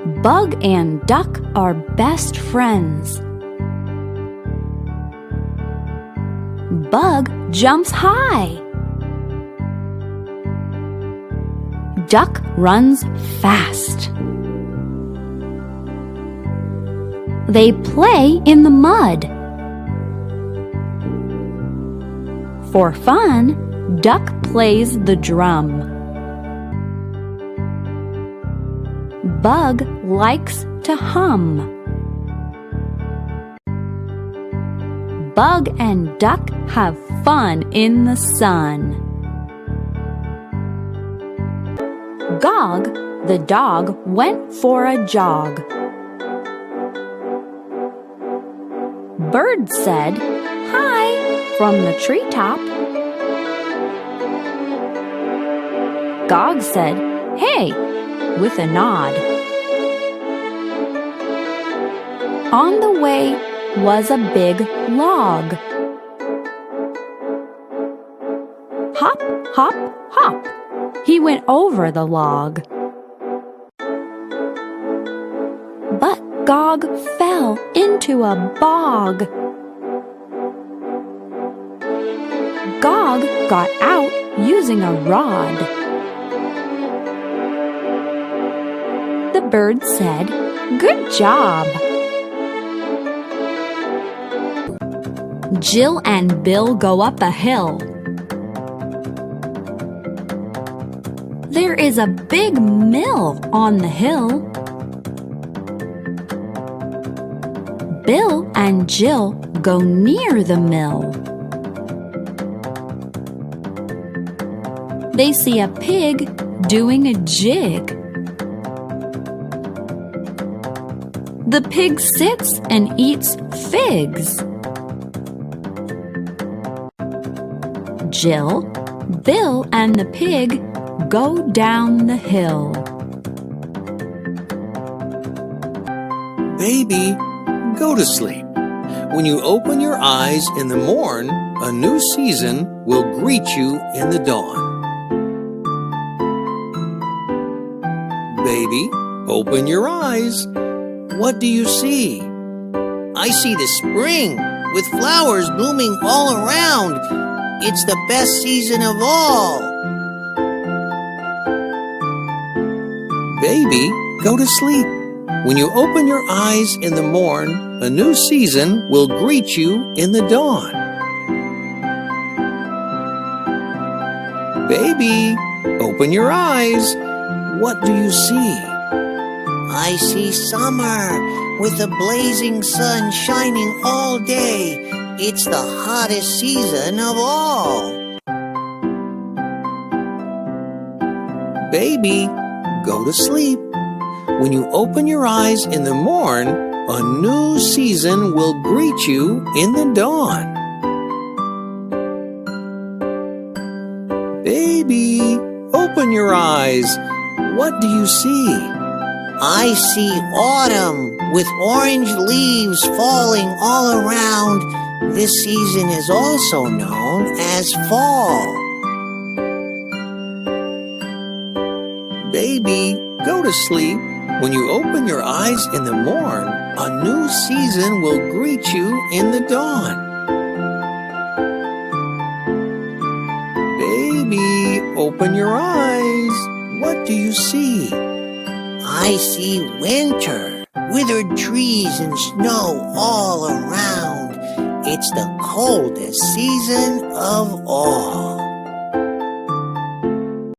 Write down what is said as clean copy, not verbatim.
Bug and Duck are best friends. Bug jumps high. Duck runs fast. They play in the mud. For fun, Duck plays the drum. Bug likes to hum. Bug and Duck have fun in the sun. Gog, the dog, went for a jog. Bird said, "Hi," from the treetop. Gog said, "Hey," with a nod. On the way was a big log. Hop, hop, hop, he went over the log. But Gog fell into a bog. Gog got out using a rod. The bird said, "Good job." Jill and Bill go up a hill. There is a big mill on the hill. Bill and Jill go near the mill. They see a pig doing a jig. The pig sits and eats figs. Jill, Bill, and the pig go down the hill. Baby, go to sleep. When you open your eyes in the morn, a new season will greet you in the dawn. Baby, open your eyes. What do you see? I see the spring with flowers blooming all around. It's the best season of all. Baby, go to sleep. When you open your eyes in the morn, a new season will greet you in the dawn. Baby, open your eyes. What do you see? I see summer with the blazing sun shining all day. It's the hottest season of all. Baby, go to sleep. When you open your eyes in the morn, a new season will greet you in the dawn. Baby, open your eyes. What do you see? I see autumn with orange leaves falling all around. This season is also known as fall. Baby, go to sleep. When you open your eyes in the morn, a new season will greet you in the dawn. Baby, open your eyes. What do you see? I see winter, withered trees and snow all around. It's the coldest season of all.